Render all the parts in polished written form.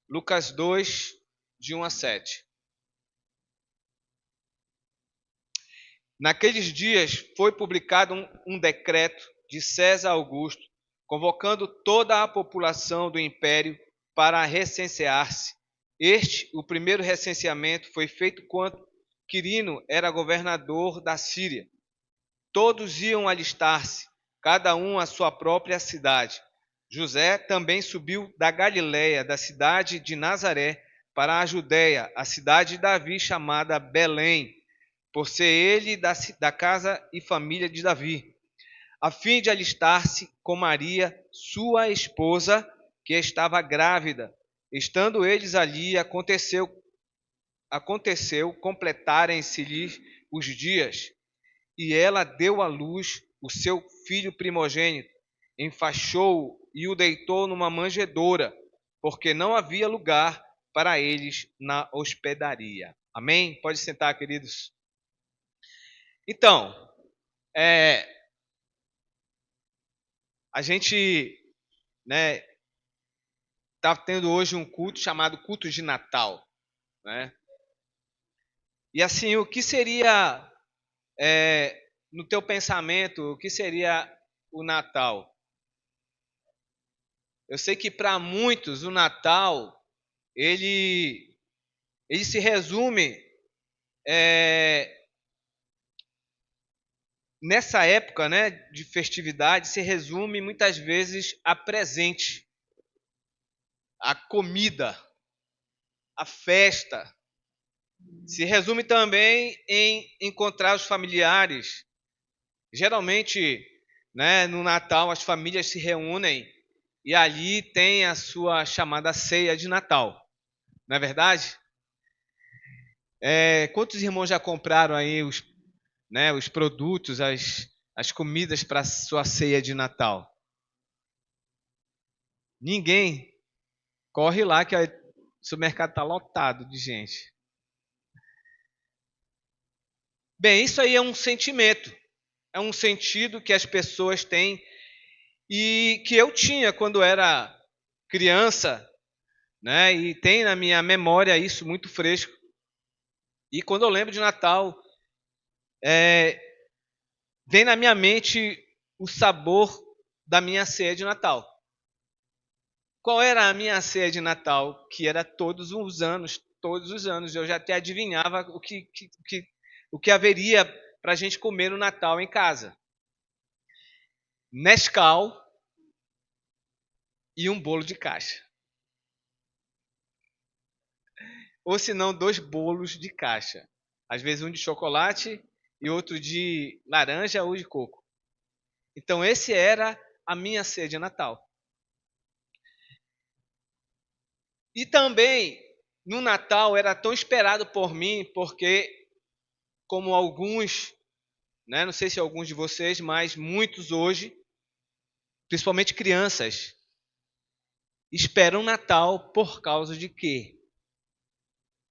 Lucas 2, de 1 a 7. Naqueles dias foi publicado um decreto de César Augusto, convocando toda a população do império para recensear-se. O primeiro recenseamento, foi feito quando Quirino era governador da Síria. Todos iam alistar-se, cada um à sua própria cidade. José também subiu da Galiléia, da cidade de Nazaré, para a Judéia, a cidade de Davi, chamada Belém, por ser ele da casa e família de Davi, a fim de alistar-se com Maria, sua esposa, que estava grávida. Estando eles ali, aconteceu completarem-se-lhe os dias, e ela deu à luz o seu filho primogênito, enfaixou-o e o deitou numa manjedoura, porque não havia lugar para eles na hospedaria. Amém? Pode sentar, queridos. Então, a gente, né, está tendo hoje um culto chamado culto de Natal, né? E assim, o que seria, no teu pensamento, o que seria o Natal? Eu sei que para muitos o Natal ele se resume nessa época, né, de festividade, se resume muitas vezes a presente, a comida, a festa. Se resume também em encontrar os familiares. Geralmente, né, no Natal as famílias se reúnem e ali tem a sua chamada ceia de Natal. Não é verdade? Quantos irmãos já compraram aí os produtos, as comidas para a sua ceia de Natal? Ninguém. Corre lá que o supermercado está lotado de gente. Bem, isso aí é um sentimento. É um sentido que as pessoas têm e que eu tinha quando era criança, né? E tem na minha memória isso muito fresco. E quando eu lembro de Natal, vem na minha mente o sabor da minha ceia de Natal. Qual era a minha ceia de Natal? Que era todos os anos. Eu já até adivinhava o que haveria para a gente comer no Natal em casa. Nescau e um bolo de caixa. Ou se não, 2 bolos de caixa. Às vezes um de chocolate e outro de laranja ou de coco. Então esse era a minha ceia de Natal. E também no Natal era tão esperado por mim, porque como alguns, né, não sei se alguns de vocês, mas muitos hoje, principalmente crianças, esperam o Natal por causa de quê?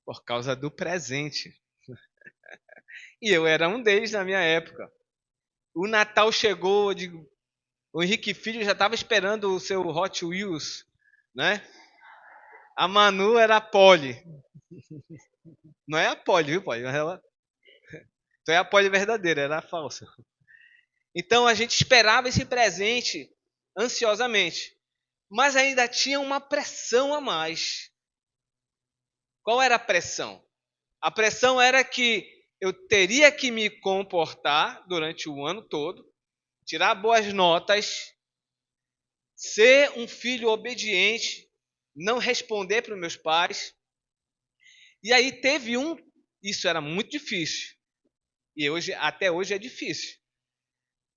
Por causa do presente. E eu era um deles na minha época. O Natal chegou, eu digo, o Henrique Filho já estava esperando o seu Hot Wheels, né? A Manu era a Polly. Não é a Polly, viu, Polly? Ela... Então é a Polly verdadeira, era a falsa. Então a gente esperava esse presente ansiosamente. Mas ainda tinha uma pressão a mais. Qual era a pressão? A pressão era que eu teria que me comportar durante o ano todo, tirar boas notas, ser um filho obediente, não responder para os meus pais. E aí isso era muito difícil. E até hoje é difícil.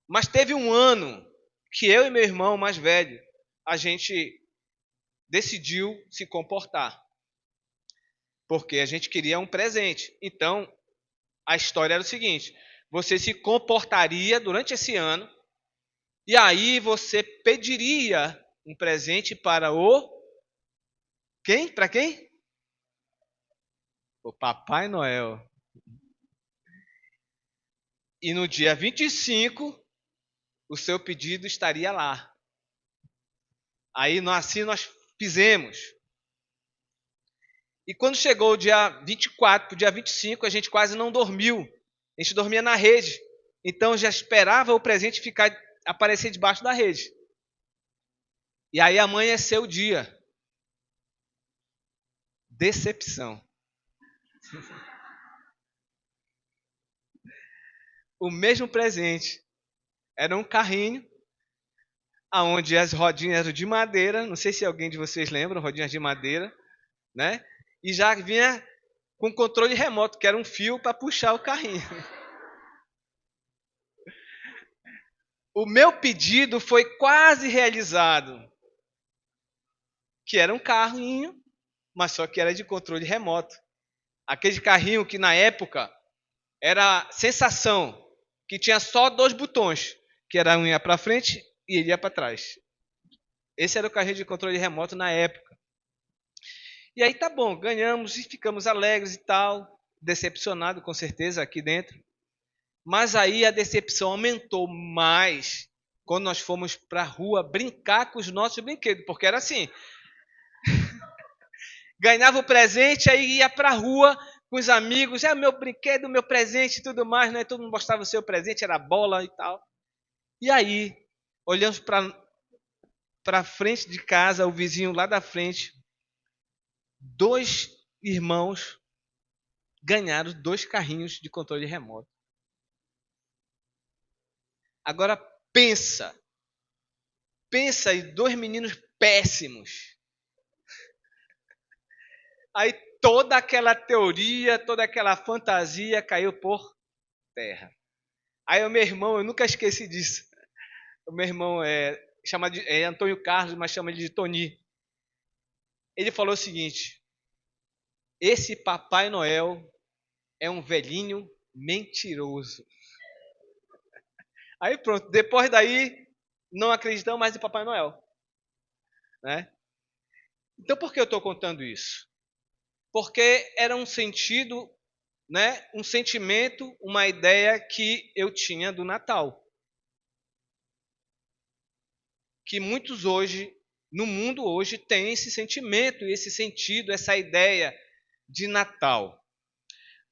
Mas teve um ano que eu e meu irmão mais velho, a gente decidiu se comportar. Porque a gente queria um presente. Então, a história era o seguinte: você se comportaria durante esse ano e aí você pediria um presente para o quem? Para quem? O Papai Noel. E no dia 25, o seu pedido estaria lá. Aí assim nós fizemos. E quando chegou o dia 24 para o dia 25, a gente quase não dormiu. A gente dormia na rede. Então já esperava o presente aparecer debaixo da rede. E aí amanheceu o dia. Decepção. O mesmo presente. Era um carrinho, onde as rodinhas eram de madeira. Não sei se alguém de vocês lembra, rodinhas de madeira, né? E já vinha com controle remoto, que era um fio para puxar o carrinho. O meu pedido foi quase realizado, que era um carrinho, mas só que era de controle remoto. Aquele carrinho que na época era sensação, que tinha só 2 botões, que era um ia para frente e ele ia para trás. Esse era o carrinho de controle remoto na época. E aí tá bom, ganhamos e ficamos alegres e tal, decepcionado com certeza aqui dentro. Mas aí a decepção aumentou mais quando nós fomos para a rua brincar com os nossos brinquedos, porque era assim, ganhava o presente, aí ia para a rua com os amigos, é o meu brinquedo, o meu presente e tudo mais, né? Todo mundo mostrava o seu presente, era bola e tal. E aí, olhamos para frente de casa, o vizinho lá da frente, 2 irmãos ganharam 2 carrinhos de controle remoto. Agora pensa em 2 meninos péssimos. Aí toda aquela teoria, toda aquela fantasia caiu por terra. Aí o meu irmão, eu nunca esqueci disso. O meu irmão é Antônio Carlos, mas chama ele de Tony. Ele falou o seguinte: esse Papai Noel é um velhinho mentiroso. Aí pronto, depois daí não acreditamos mais em Papai Noel, né? Então por que eu estou contando isso? Porque era um sentido, né? Um sentimento, uma ideia que eu tinha do Natal. Que muitos hoje, no mundo hoje, têm esse sentimento, esse sentido, essa ideia de Natal.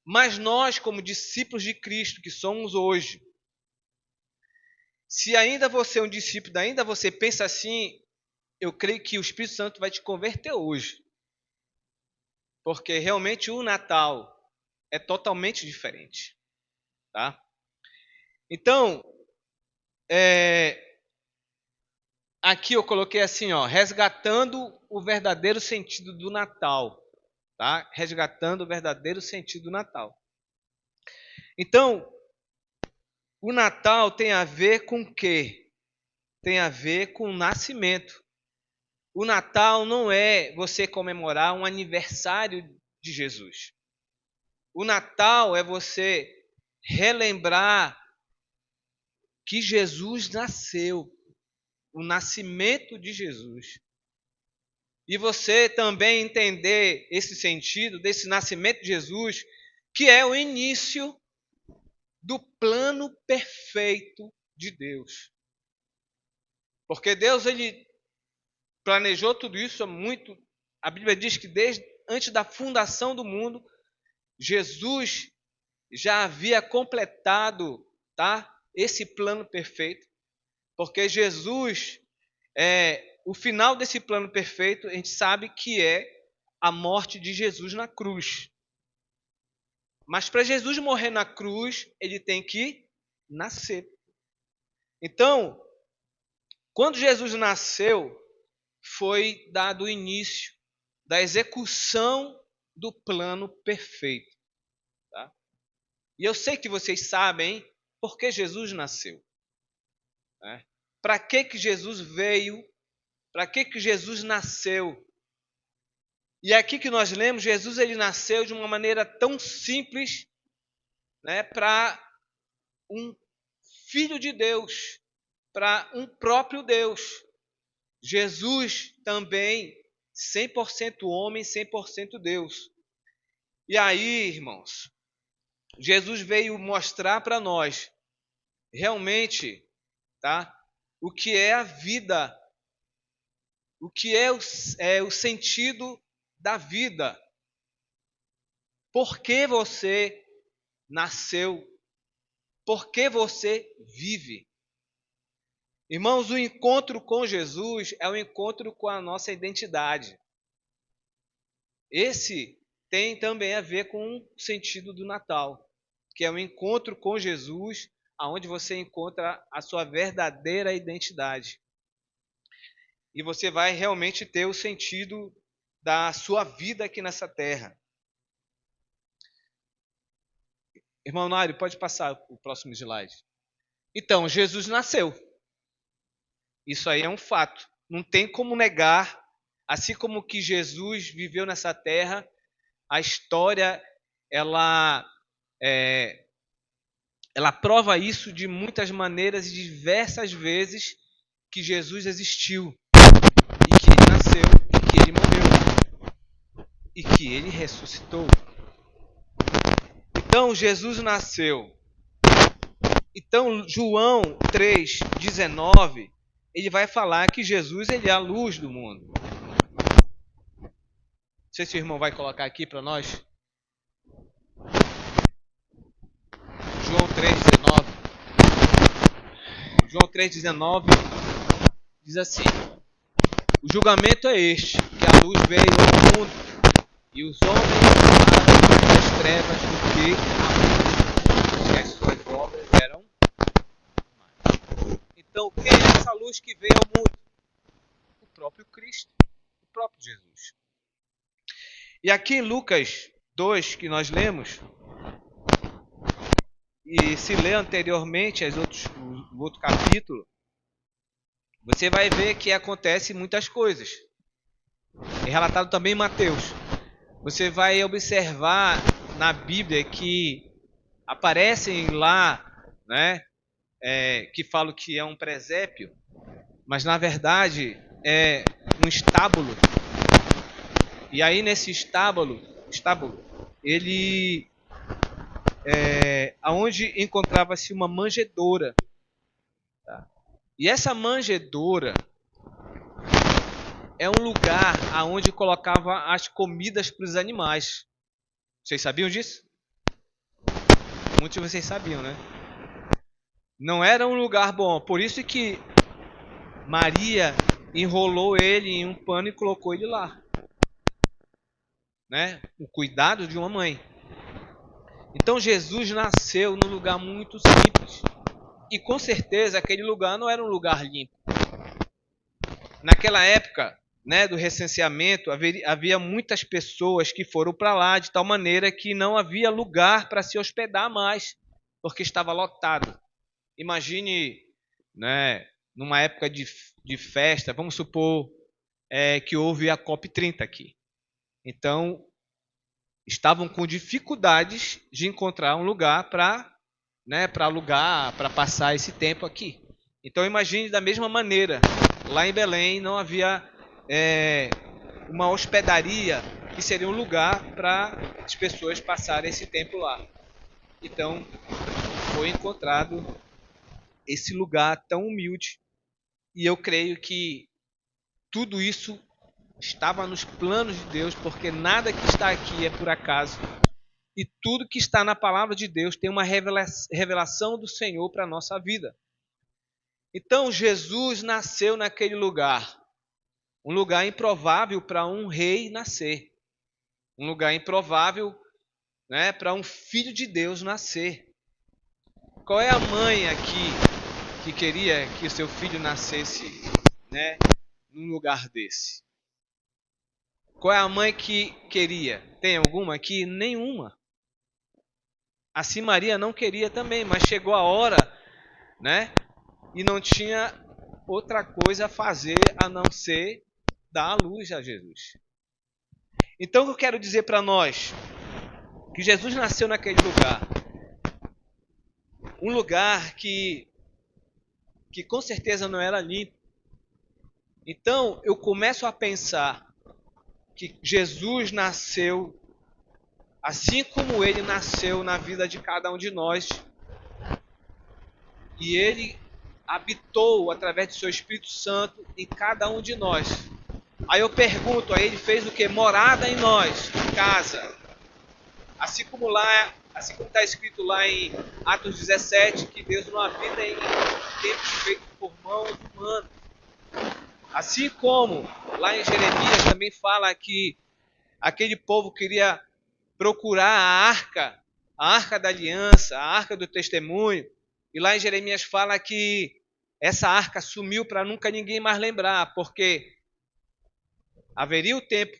Mas nós, como discípulos de Cristo que somos hoje, se ainda você é um discípulo, ainda você pensa assim, eu creio que o Espírito Santo vai te converter hoje. Porque realmente o Natal é totalmente diferente. Tá? Então, aqui eu coloquei assim, ó, resgatando o verdadeiro sentido do Natal. Tá? Resgatando o verdadeiro sentido do Natal. Então, o Natal tem a ver com o quê? Tem a ver com o nascimento. O Natal não é você comemorar um aniversário de Jesus. O Natal é você relembrar que Jesus nasceu, o nascimento de Jesus. E você também entender esse sentido desse nascimento de Jesus, que é o início do plano perfeito de Deus. Porque Deus, ele planejou tudo isso muito. A Bíblia diz que desde antes da fundação do mundo, Jesus já havia completado, tá, esse plano perfeito. Porque Jesus, o final desse plano perfeito, a gente sabe que é a morte de Jesus na cruz. Mas para Jesus morrer na cruz, ele tem que nascer. Então, quando Jesus nasceu, foi dado o início da execução do plano perfeito. Tá? E eu sei que vocês sabem por que Jesus nasceu. Né? Para que Jesus veio? Para que Jesus nasceu? E aqui que nós lemos, Jesus ele nasceu de uma maneira tão simples, né, para um filho de Deus, para um próprio Deus. Jesus também 100% homem, 100% Deus. E aí, irmãos, Jesus veio mostrar para nós realmente, tá? O que é a vida, o que é o sentido da vida. Por que você nasceu? Por que você vive? Irmãos, o encontro com Jesus é o encontro com a nossa identidade. Esse tem também a ver com o sentido do Natal, que é o encontro com Jesus, aonde você encontra a sua verdadeira identidade. E você vai realmente ter o sentido da sua vida aqui nessa terra. Irmão Nário, pode passar o próximo slide. Então, Jesus nasceu. Isso aí é um fato. Não tem como negar. Assim como que Jesus viveu nessa terra, a história ela prova isso de muitas maneiras e diversas vezes que Jesus existiu e que ele nasceu e que ele morreu e que ele ressuscitou. Então Jesus nasceu. Então João 3,19 ele vai falar que Jesus ele é a luz do mundo. Não sei se o irmão vai colocar aqui para nós. João 3,19. João 3,19 diz assim: o julgamento é este, que a luz veio ao mundo, e os homens amaram mais as trevas do que a luz, porque as suas obras eram más. Então, quem é essa luz que veio ao mundo? O próprio Cristo, o próprio Jesus. E aqui em Lucas 2, que nós lemos, e se lê anteriormente o outro capítulo, você vai ver que acontece muitas coisas. É relatado também em Mateus. Você vai observar na Bíblia que aparecem lá, né, que falam que é um presépio, mas na verdade é um estábulo. E aí nesse estábulo, ele aonde encontrava-se uma manjedoura. Tá? E essa manjedoura é um lugar aonde colocava as comidas para os animais. Vocês sabiam disso? Muitos de vocês sabiam, né? Não era um lugar bom. Por isso que Maria enrolou ele em um pano e colocou ele lá. Né? O cuidado de uma mãe. Então Jesus nasceu num lugar muito simples. E com certeza aquele lugar não era um lugar limpo. Naquela época, né, do recenseamento, havia muitas pessoas que foram para lá de tal maneira que não havia lugar para se hospedar mais, porque estava lotado. Imagine, né, numa época de festa, vamos supor que houve a COP30 aqui. Então, estavam com dificuldades de encontrar um lugar para alugar, para passar esse tempo aqui. Então, imagine da mesma maneira, lá em Belém não havia uma hospedaria que seria um lugar para as pessoas passarem esse tempo lá. Então, foi encontrado esse lugar tão humilde. E eu creio que tudo isso estava nos planos de Deus, porque nada que está aqui é por acaso. E tudo que está na palavra de Deus tem uma revelação do Senhor para a nossa vida. Então, Jesus nasceu naquele lugar. Um lugar improvável para um rei nascer. Um lugar improvável, né, para um filho de Deus nascer. Qual é a mãe aqui que queria que o seu filho nascesse, né, num lugar desse? Qual é a mãe que queria? Tem alguma aqui? Nenhuma. Assim Maria não queria também, mas chegou a hora, né, e não tinha outra coisa a fazer a não ser dar a luz a Jesus. Então, o que eu quero dizer para nós? Que Jesus nasceu naquele lugar. Um lugar que com certeza não era limpo. Então, eu começo a pensar que Jesus nasceu assim como ele nasceu na vida de cada um de nós. E ele habitou através do seu Espírito Santo em cada um de nós. Aí eu pergunto, aí ele fez o que? Morada em nós, casa. Assim como está escrito lá em Atos 17, que Deus não habita em templos feitos por mãos humanas. Assim como lá em Jeremias também fala que aquele povo queria procurar a arca da aliança, a arca do testemunho. E lá em Jeremias fala que essa arca sumiu para nunca ninguém mais lembrar, porque haveria o tempo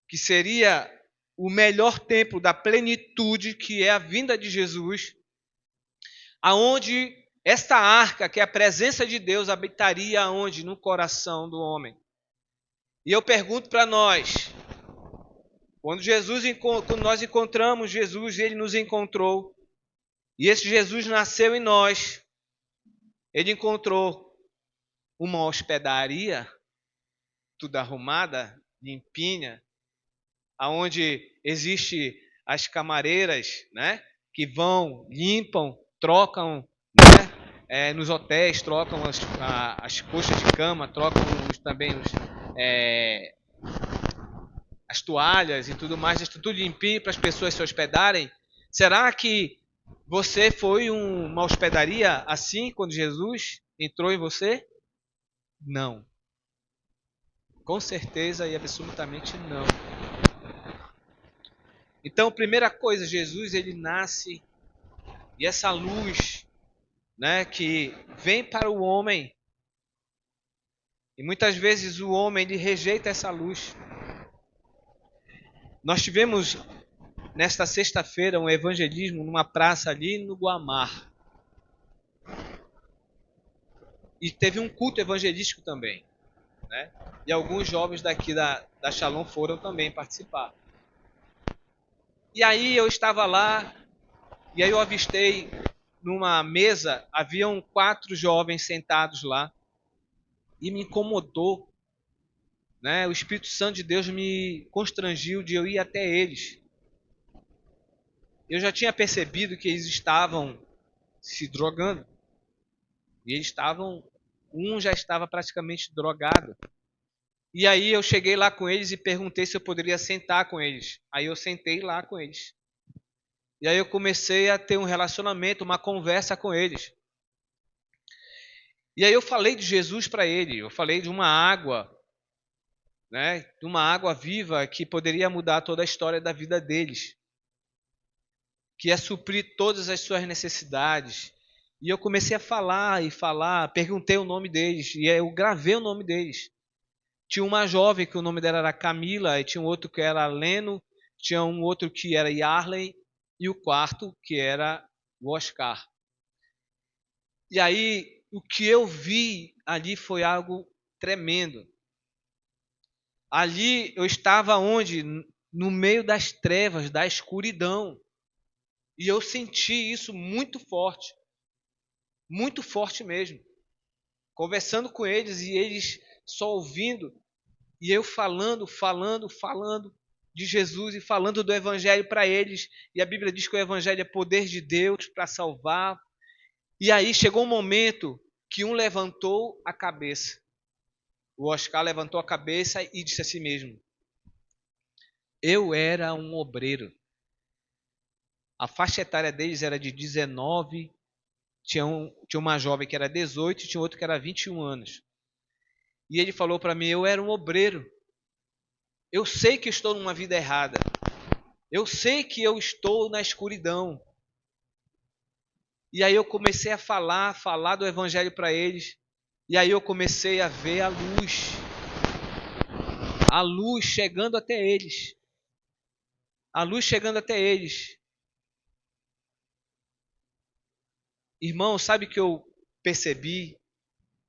que seria o melhor tempo da plenitude, que é a vinda de Jesus, aonde esta arca, que é a presença de Deus, habitaria aonde? No coração do homem. E eu pergunto para nós, quando nós encontramos Jesus, ele nos encontrou, e esse Jesus nasceu em nós, ele encontrou uma hospedaria, tudo arrumada, limpinha, aonde existe as camareiras, né, que vão, limpam, trocam, né, nos hotéis, trocam as coxas de cama, trocam também as toalhas e tudo mais, deixa tudo limpinho para as pessoas se hospedarem. Será que você foi uma hospedaria assim quando Jesus entrou em você? Não. Com certeza e absolutamente não. Então, primeira coisa, Jesus ele nasce e essa luz, né, que vem para o homem, e muitas vezes o homem ele rejeita essa luz. Nós tivemos nesta sexta-feira um evangelismo numa praça ali no Guamar. E teve um culto evangelístico também, né? E alguns jovens daqui da Shalom foram também participar. E aí eu estava lá, e aí eu avistei numa mesa, haviam 4 jovens sentados lá, e me incomodou, né? O Espírito Santo de Deus me constrangiu de eu ir até eles. Eu já tinha percebido que eles estavam se drogando. E eles estavam, um já estava praticamente drogado. E aí eu cheguei lá com eles e perguntei se eu poderia sentar com eles. Aí eu sentei lá com eles. E aí eu comecei a ter um relacionamento, uma conversa com eles. E aí eu falei de Jesus para ele, eu falei de uma água, né, de uma água viva que poderia mudar toda a história da vida deles, que ia suprir todas as suas necessidades. E eu comecei a falar e falar, perguntei o nome deles, e eu gravei o nome deles. Tinha uma jovem que o nome dela era Camila, e tinha um outro que era Leno, tinha um outro que era Yarley, e o quarto que era o Oscar. E aí, o que eu vi ali foi algo tremendo. Ali eu estava onde? No meio das trevas, da escuridão. E eu senti isso muito forte mesmo. Conversando com eles e eles só ouvindo, e eu falando de Jesus e falando do Evangelho para eles. E a Bíblia diz que o Evangelho é poder de Deus para salvar. E aí chegou um momento que um levantou a cabeça. O Oscar levantou a cabeça e disse a si mesmo: eu era um obreiro. A faixa etária deles era de 19, tinha uma jovem que era 18 e tinha outro que era 21 anos. E ele falou para mim: eu era um obreiro. Eu sei que estou numa vida errada. Eu sei que eu estou na escuridão. E aí eu comecei a falar do evangelho para eles. E aí eu comecei a ver a luz chegando até eles. A luz chegando até eles. Irmão, sabe que eu percebi?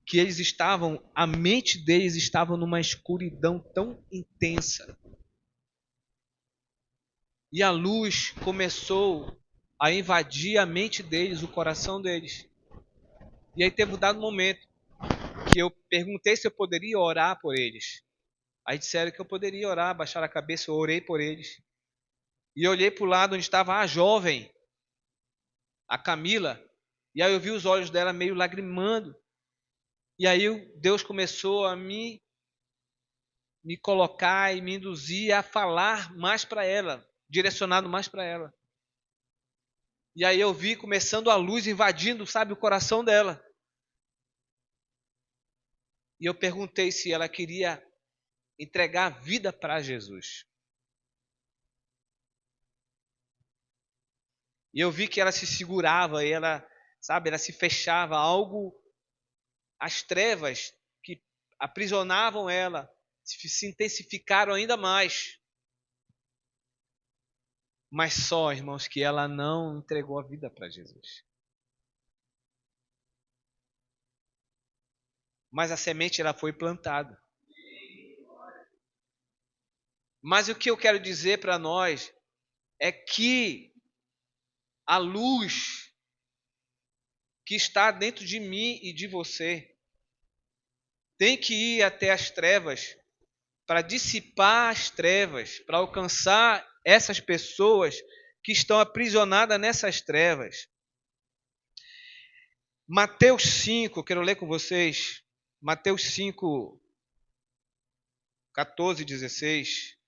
Que eles estavam, a mente deles estava numa escuridão tão intensa. E a luz começou a invadir a mente deles, o coração deles. E aí teve um dado momento que eu perguntei se eu poderia orar por eles. Aí disseram que eu poderia orar, baixar a cabeça, eu orei por eles. E eu olhei para o lado onde estava a jovem, a Camila, e aí eu vi os olhos dela meio lagrimando. E aí Deus começou a me colocar e me induzir a falar mais para ela. direcionado mais para ela. E aí eu vi começando a luz invadindo, sabe, o coração dela. E eu perguntei se ela queria entregar a vida para Jesus. E eu vi que ela se segurava, e ela, sabe, ela se fechava, algo, as trevas que aprisionavam ela se intensificaram ainda mais. Mas só, irmãos, que ela não entregou a vida para Jesus. Mas a semente ela foi plantada. Mas o que eu quero dizer para nós é que a luz que está dentro de mim e de você tem que ir até as trevas para dissipar as trevas, para alcançar essas pessoas que estão aprisionadas nessas trevas. Mateus 5, quero ler com vocês. Mateus 5, 14 e 16.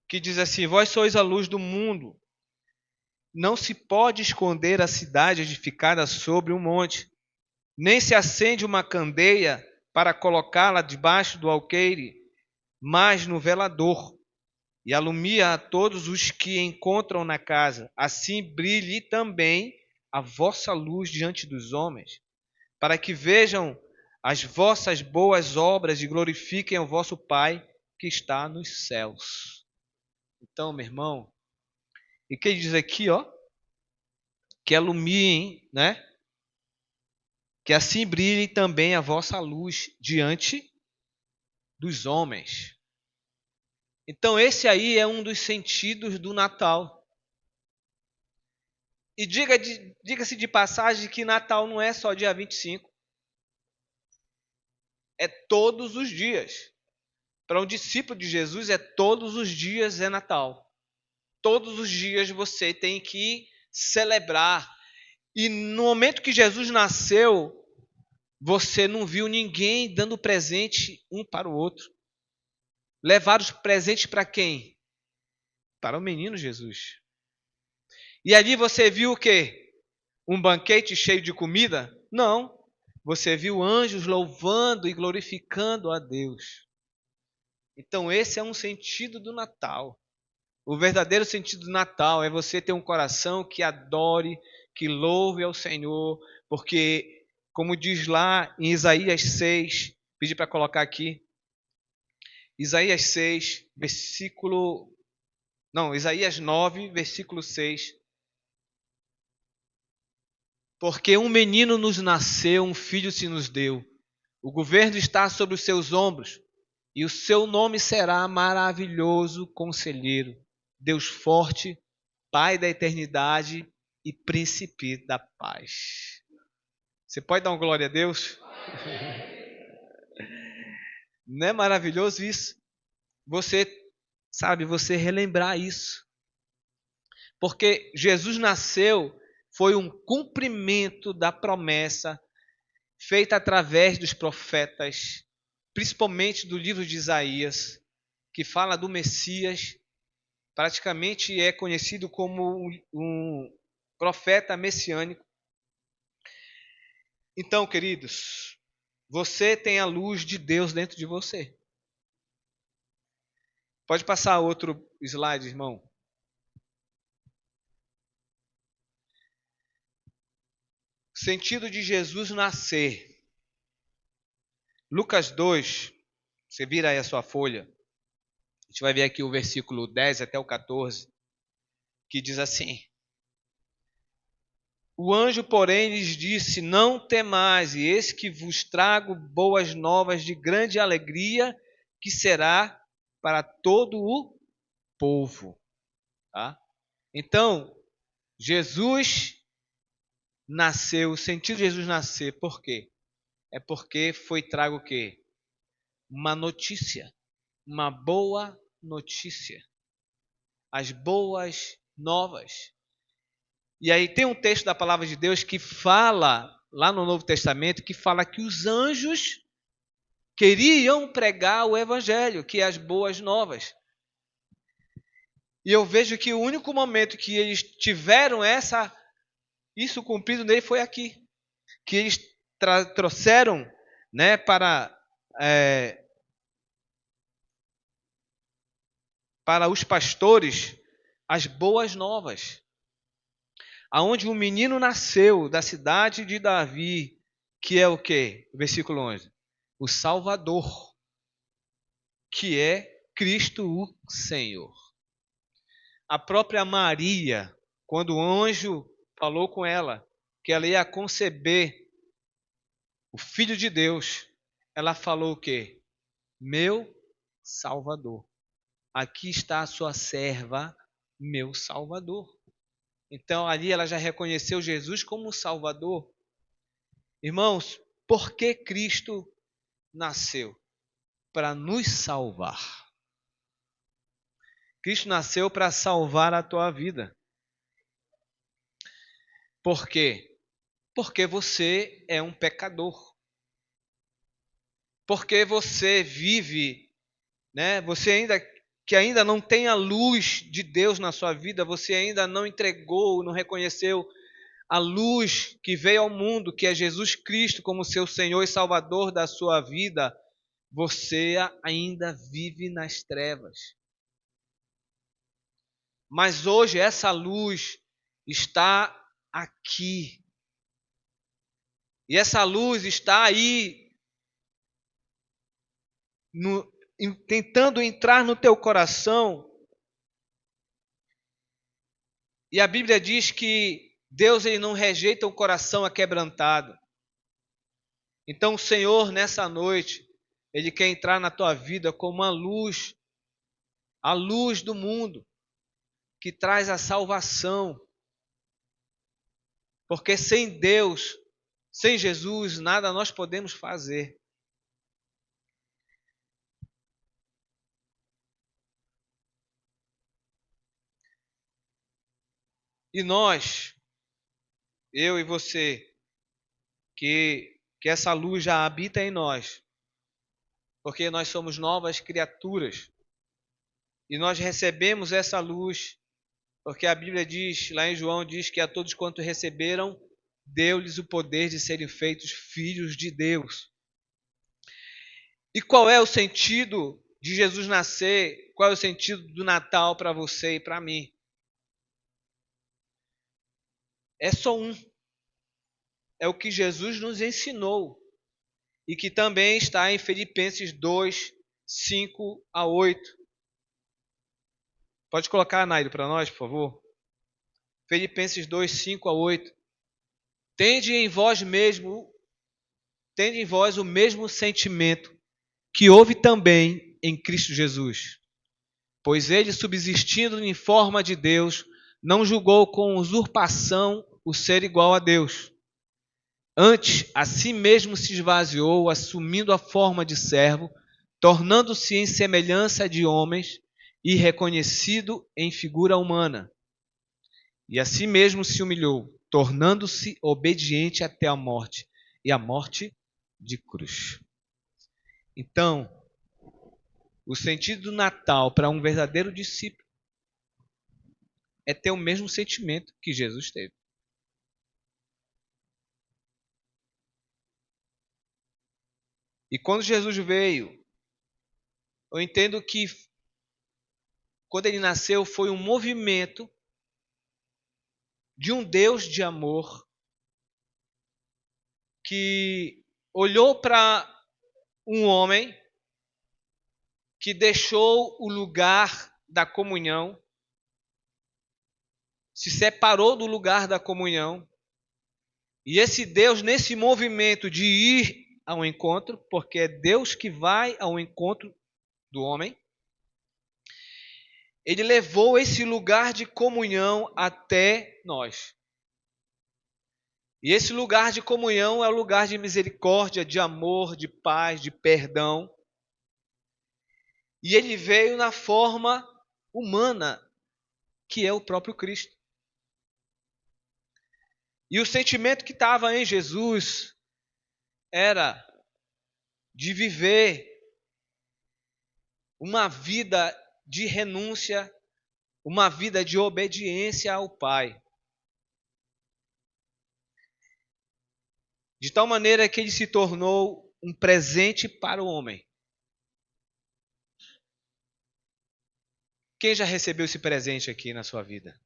Que diz assim: Vós sois a luz do mundo. Não se pode esconder a cidade edificada sobre um monte, nem se acende uma candeia para colocá-la debaixo do alqueire, mas no velador, e alumia a todos os que encontram na casa. Assim brilhe também a vossa luz diante dos homens, para que vejam as vossas boas obras e glorifiquem o vosso Pai que está nos céus. Então, meu irmão, e que diz aqui, ó, que alumiem, né? Que assim brilhe também a vossa luz diante dos homens. Então, esse aí é um dos sentidos do Natal. E diga-se de passagem que Natal não é só dia 25, é todos os dias. Para um discípulo de Jesus, é todos os dias é Natal. Todos os dias você tem que celebrar. E no momento que Jesus nasceu, você não viu ninguém dando presente um para o outro. Levaram os presentes para quem? Para o menino Jesus. E ali você viu o quê? Um banquete cheio de comida? Não. Você viu anjos louvando e glorificando a Deus. Então esse é um sentido do Natal. O verdadeiro sentido do Natal é você ter um coração que adore, que louve ao Senhor, porque, como diz lá em Isaías 6, pedi para colocar aqui, Isaías 6, versículo... Não, Isaías 9, versículo 6. Porque um menino nos nasceu, um filho se nos deu. O governo está sobre os seus ombros, e o seu nome será Maravilhoso Conselheiro, Deus Forte, Pai da Eternidade e Príncipe da Paz. Você pode dar uma glória a Deus? Não é maravilhoso isso? Você, sabe, você relembrar isso. Porque Jesus nasceu, foi um cumprimento da promessa feita através dos profetas, principalmente do livro de Isaías, que fala do Messias, praticamente é conhecido como um profeta messiânico. Então, queridos, você tem a luz de Deus dentro de você. Pode passar outro slide, irmão. Sentido de Jesus nascer. Lucas 2, você vira aí a sua folha. A gente vai ver aqui o versículo 10 até o 14, que diz assim: O anjo, porém, lhes disse: Não temais, e eis que vos trago boas novas de grande alegria, que será para todo o povo. Tá? Então, Jesus nasceu, o sentido de Jesus nascer, por quê? É porque foi trago o quê? Uma notícia, uma boa notícia. As boas novas. E aí tem um texto da palavra de Deus que fala lá no Novo Testamento, que fala que os anjos queriam pregar o evangelho, que é as boas novas. E eu vejo que o único momento que eles tiveram isso cumprido nele foi aqui. Que eles trouxeram, né, para os pastores as boas novas. Aonde um menino nasceu da cidade de Davi, que é o quê? Versículo 11. O Salvador, que é Cristo o Senhor. A própria Maria, quando o anjo falou com ela que ela ia conceber o Filho de Deus, ela falou o quê? Meu Salvador. Aqui está a sua serva, meu Salvador. Então ali ela já reconheceu Jesus como Salvador. Irmãos, por que Cristo nasceu? Para nos salvar. Cristo nasceu para salvar a tua vida. Por quê? Porque você é um pecador. Porque você vive, né? Você ainda não tem a luz de Deus na sua vida, você ainda não entregou, não reconheceu a luz que veio ao mundo, que é Jesus Cristo como seu Senhor e Salvador da sua vida, você ainda vive nas trevas. Mas hoje essa luz está aqui. E essa luz está aí, tentando entrar no teu coração. E a Bíblia diz que Deus ele não rejeita o coração aquebrantado. Então o Senhor, nessa noite, Ele quer entrar na tua vida como uma luz, a luz do mundo, que traz a salvação. Porque sem Deus, sem Jesus, nada nós podemos fazer. E nós, eu e você, que essa luz já habita em nós, porque nós somos novas criaturas. E nós recebemos essa luz, porque a Bíblia diz, lá em João, diz que a todos quanto receberam, deu-lhes o poder de serem feitos filhos de Deus. E qual é o sentido de Jesus nascer? Qual é o sentido do Natal para você e para mim? É só um. É o que Jesus nos ensinou. E que também está em Filipenses 2, 5 a 8. Pode colocar, Nairo, para nós, por favor? Filipenses 2, 5 a 8. Tende em vós o mesmo sentimento que houve também em Cristo Jesus. Pois ele, subsistindo em forma de Deus, não julgou com usurpação o ser igual a Deus. Antes, a si mesmo se esvaziou, assumindo a forma de servo, tornando-se em semelhança de homens e reconhecido em figura humana. E a si mesmo se humilhou, tornando-se obediente até a morte, e a morte de cruz. Então, o sentido do Natal para um verdadeiro discípulo é ter o mesmo sentimento que Jesus teve. E quando Jesus veio, eu entendo que quando ele nasceu foi um movimento de um Deus de amor que olhou para um homem que deixou o lugar da comunhão, se separou do lugar da comunhão, e esse Deus, nesse movimento de ir ao encontro, porque é Deus que vai ao encontro do homem, ele levou esse lugar de comunhão até nós. E esse lugar de comunhão é o lugar de misericórdia, de amor, de paz, de perdão. E ele veio na forma humana, que é o próprio Cristo. E o sentimento que estava em Jesus era de viver uma vida de renúncia, uma vida de obediência ao Pai. De tal maneira que ele se tornou um presente para o homem. Quem já recebeu esse presente aqui na sua vida?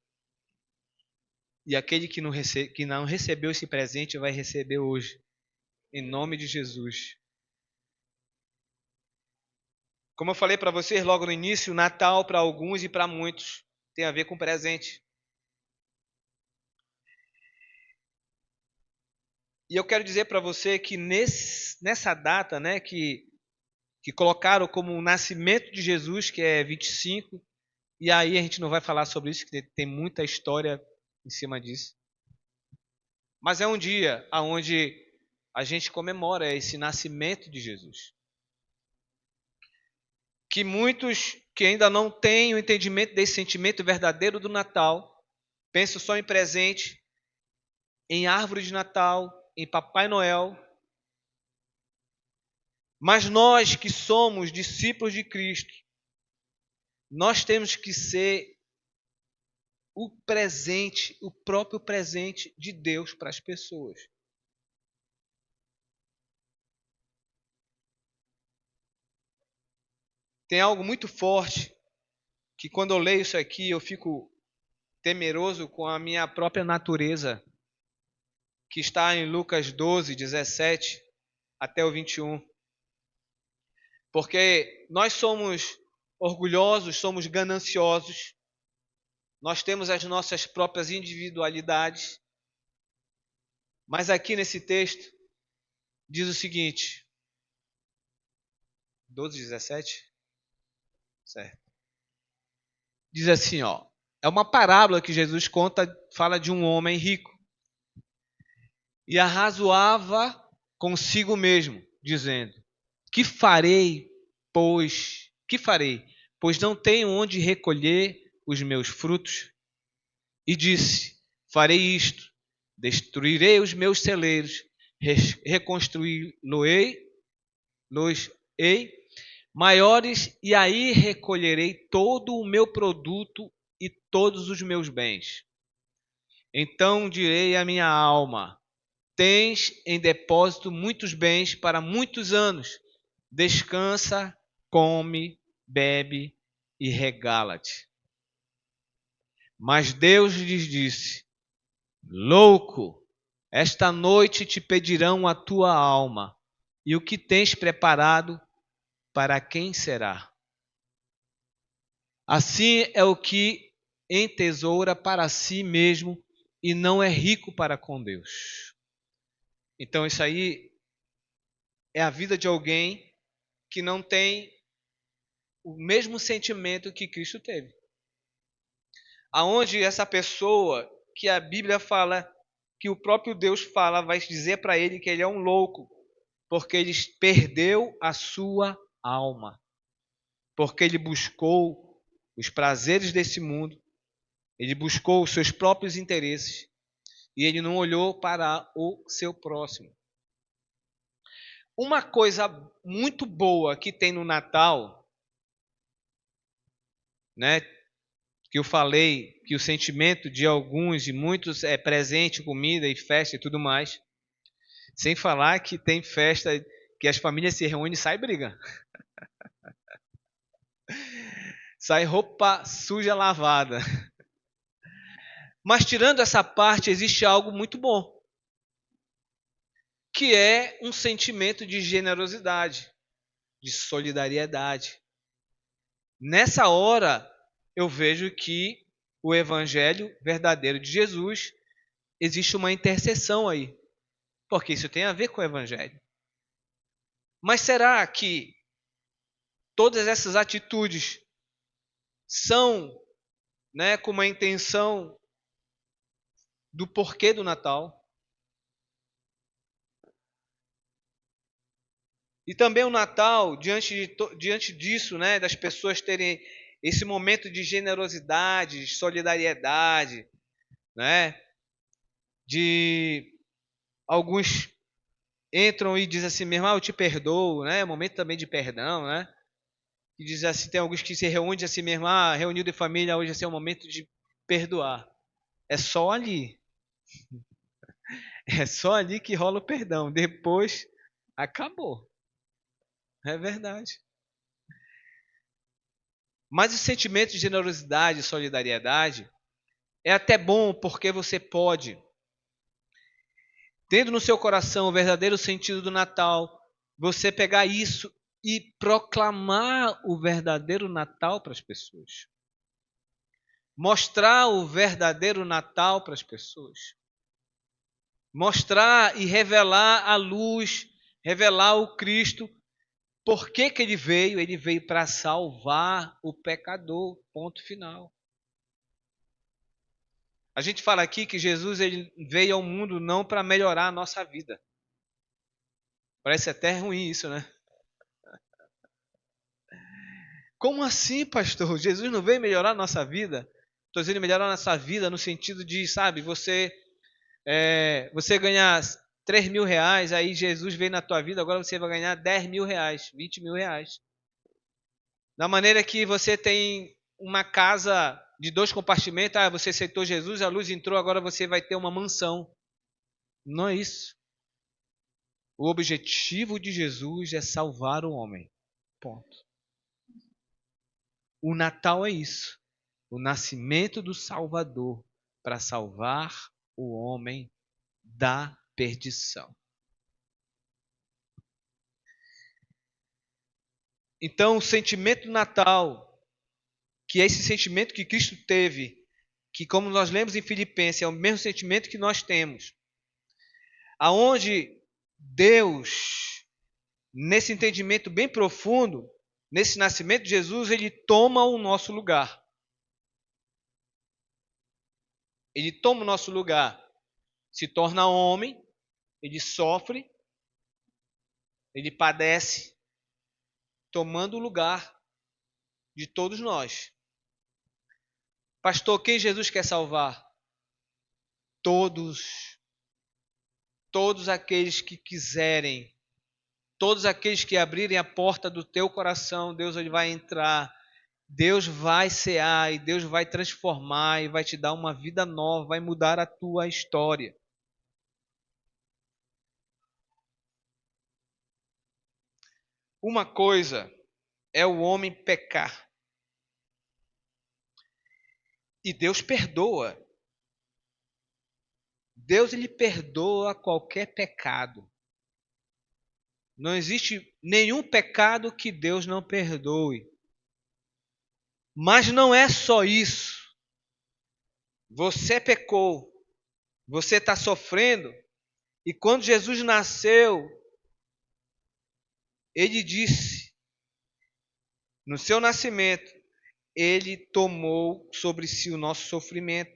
E aquele que não recebeu esse presente vai receber hoje. Em nome de Jesus. Como eu falei para vocês logo no início, o Natal para alguns e para muitos tem a ver com presente. E eu quero dizer para você que nessa data, né, que colocaram como o nascimento de Jesus, que é 25, e aí a gente não vai falar sobre isso, que tem muita história em cima disso. Mas é um dia onde a gente comemora esse nascimento de Jesus. Que muitos que ainda não têm o entendimento desse sentimento verdadeiro do Natal, pensam só em presente, em árvore de Natal, em Papai Noel. Mas nós que somos discípulos de Cristo, nós temos que ser o presente, o próprio presente de Deus para as pessoas. Tem algo muito forte que quando eu leio isso aqui eu fico temeroso com a minha própria natureza, que está em Lucas 12, 17 até o 21. Porque nós somos orgulhosos, somos gananciosos, nós temos as nossas próprias individualidades, mas aqui nesse texto diz o seguinte, 12, 17, certo? Diz assim, ó, é uma parábola que Jesus conta, fala de um homem rico, e arrazoava consigo mesmo, dizendo, que farei, pois, que farei? Pois não tenho onde recolher os meus frutos. E disse, farei isto, destruirei os meus celeiros, reconstruí-los-ei maiores, e aí recolherei todo o meu produto e todos os meus bens. Então direi à minha alma, tens em depósito muitos bens para muitos anos. Descansa, come, bebe e regala-te. Mas Deus lhes disse, louco, esta noite te pedirão a tua alma, e o que tens preparado, para quem será? Assim é o que entesoura para si mesmo e não é rico para com Deus. Então isso aí é a vida de alguém que não tem o mesmo sentimento que Cristo teve. Aonde essa pessoa que a Bíblia fala, que o próprio Deus fala, vai dizer para ele que ele é um louco, porque ele perdeu a sua alma, porque ele buscou os prazeres desse mundo, ele buscou os seus próprios interesses e ele não olhou para o seu próximo. Uma coisa muito boa que tem no Natal, né, que eu falei que o sentimento de alguns e muitos é presente, comida e festa e tudo mais, sem falar que tem festa que as famílias se reúnem e sai briga. Sai roupa suja lavada. Mas tirando essa parte, existe algo muito bom, que é um sentimento de generosidade, de solidariedade. Nessa hora, eu vejo que o evangelho verdadeiro de Jesus, existe uma interseção aí, porque isso tem a ver com o evangelho. Mas será que todas essas atitudes são, né, com uma intenção do porquê do Natal? E também o Natal, diante disso, né, das pessoas terem esse momento de generosidade, de solidariedade, né, de alguns entram e dizem assim mesmo, eu te perdoo, né? É momento também de perdão, né? E diz assim, tem alguns que se reúnem assim mesmo, reunião de família hoje assim, é o momento de perdoar. É só ali. É só ali que rola o perdão. Depois, acabou. É verdade. Mas o sentimento de generosidade e solidariedade é até bom porque você pode, tendo no seu coração o verdadeiro sentido do Natal, você pegar isso e proclamar o verdadeiro Natal para as pessoas. Mostrar o verdadeiro Natal para as pessoas. Mostrar e revelar a luz, revelar o Cristo. Por que que ele veio? Ele veio para salvar o pecador, ponto final. A gente fala aqui que Jesus ele veio ao mundo não para melhorar a nossa vida. Parece até ruim isso, né? Como assim, pastor? Jesus não veio melhorar a nossa vida? Estou dizendo melhorar a nossa vida no sentido de, sabe, você ganhar 3 mil reais, aí Jesus veio na tua vida, agora você vai ganhar 10 mil reais, 20 mil reais. Da maneira que você tem uma casa de 2 compartimentos, você aceitou Jesus, a luz entrou, agora você vai ter uma mansão. Não é isso. O objetivo de Jesus é salvar o homem. Ponto. O Natal é isso. O nascimento do Salvador para salvar o homem da perdição. Então, o sentimento do Natal, que é esse sentimento que Cristo teve, que como nós lemos em Filipenses, é o mesmo sentimento que nós temos. Aonde Deus, nesse entendimento bem profundo, nesse nascimento de Jesus, ele toma o nosso lugar. Ele toma o nosso lugar, se torna homem, ele sofre, ele padece, tomando o lugar de todos nós. Pastor, quem Jesus quer salvar? Todos. Todos aqueles que quiserem. Todos aqueles que abrirem a porta do teu coração, Deus ele vai entrar. Deus vai cear e Deus vai transformar e vai te dar uma vida nova, vai mudar a tua história. Uma coisa é o homem pecar. E Deus perdoa. Deus ele perdoa qualquer pecado. Não existe nenhum pecado que Deus não perdoe. Mas não é só isso. Você pecou, você está sofrendo, e quando Jesus nasceu, ele disse, no seu nascimento, ele tomou sobre si o nosso sofrimento,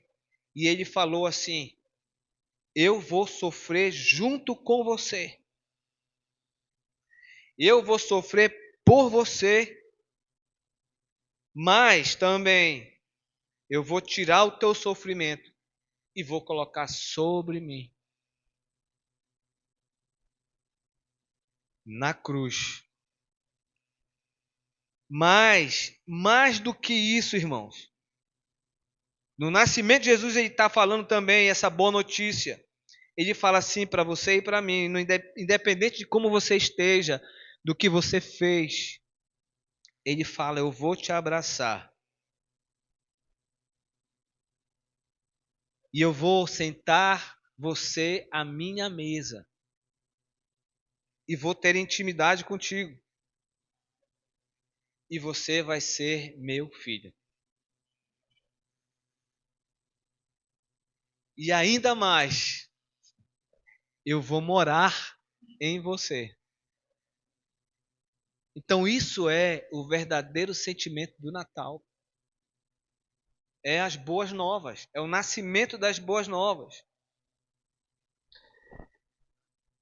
e ele falou assim: eu vou sofrer junto com você, eu vou sofrer por você, mas também eu vou tirar o teu sofrimento e vou colocar sobre mim. Na cruz. Mas, mais do que isso, irmãos, no nascimento de Jesus ele está falando também essa boa notícia. Ele fala assim para você e para mim, independente de como você esteja, do que você fez, ele fala, eu vou te abraçar. E eu vou sentar você à minha mesa. E vou ter intimidade contigo. E você vai ser meu filho. E ainda mais, eu vou morar em você. Então isso é o verdadeiro sentimento do Natal. É as boas novas, é o nascimento das boas novas.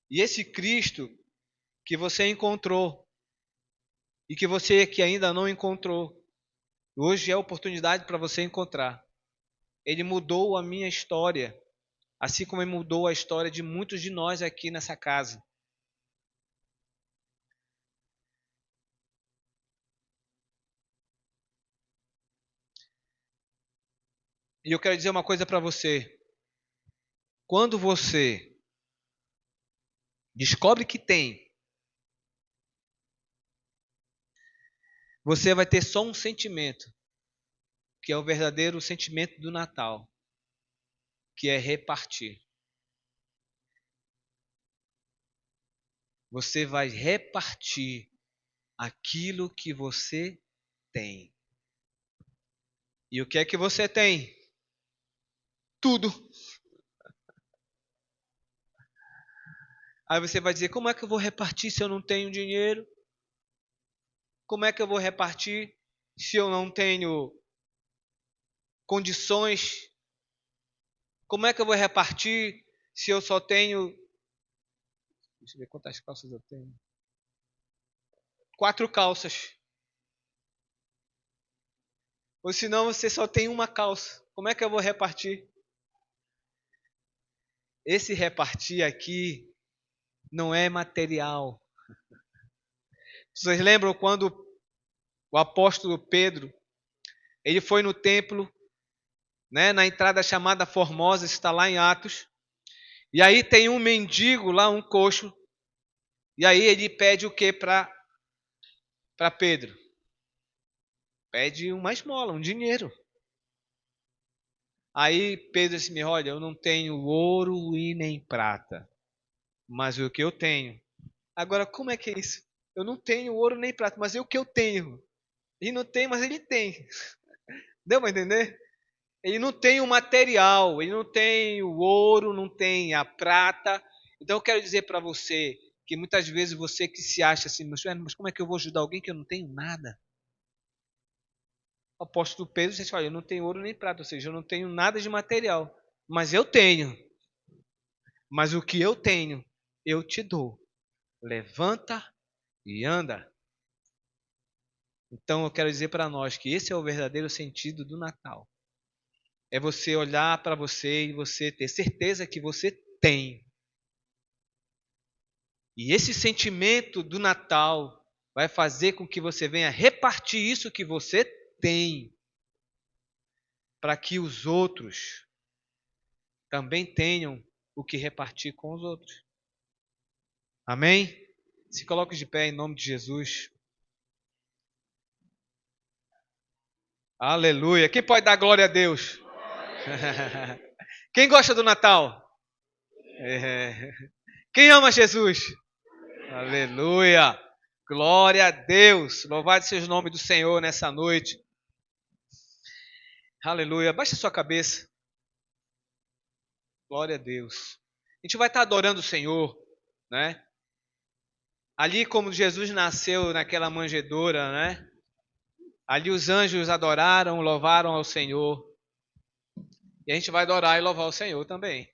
E esse Cristo que você encontrou e que você que ainda não encontrou, hoje é a oportunidade para você encontrar. Ele mudou a minha história. assim como Ele mudou a história de muitos de nós aqui nessa casa. E eu quero dizer uma coisa para você. Quando você descobre que tem, você vai ter só um sentimento, que é o verdadeiro sentimento do Natal, que é repartir. Você vai repartir aquilo que você tem. E o que é que você tem? Tudo. Aí você vai dizer, como é que eu vou repartir se eu não tenho dinheiro? Como é que eu vou repartir se eu não tenho condições? Como é que eu vou repartir se eu só tenho... Deixa eu ver quantas calças eu tenho. 4 calças. Ou senão você só tem uma calça. Como é que eu vou repartir? Esse repartir aqui não é material. Vocês lembram quando o apóstolo Pedro, ele foi no templo, né, na entrada chamada Formosa, está lá em Atos, e aí tem um mendigo lá, um coxo, e aí ele pede o que para Pedro? Pede uma esmola, um dinheiro. Aí Pedro disse: olha, eu não tenho ouro e nem prata, mas o que eu tenho. Agora, como é que é isso? Eu não tenho ouro nem prata, mas é o que eu tenho. Ele não tem, mas ele tem. Deu para entender? Ele não tem o material, ele não tem o ouro, não tem a prata. Então eu quero dizer para você que muitas vezes você que se acha assim, mas como é que eu vou ajudar alguém que eu não tenho nada? O apóstolo Pedro disse: olha, eu não tenho ouro nem prata, ou seja, eu não tenho nada de material, mas eu tenho. Mas o que eu tenho, eu te dou. Levanta e anda. Então eu quero dizer para nós que esse é o verdadeiro sentido do Natal. É você olhar para você e você ter certeza que você tem. E esse sentimento do Natal vai fazer com que você venha repartir isso que você tem, para que os outros também tenham o que repartir com os outros. Amém? Se coloque de pé em nome de Jesus. Aleluia. Quem pode dar glória a Deus? Quem gosta do Natal? É. Quem ama Jesus? Aleluia. Glória a Deus. Louvado seja o nome do Senhor nessa noite. Aleluia. Baixe a sua cabeça. Glória a Deus. A gente vai estar adorando o Senhor, né? Ali como Jesus nasceu naquela manjedoura, né? Ali os anjos adoraram, louvaram ao Senhor. E a gente vai adorar e louvar o Senhor também.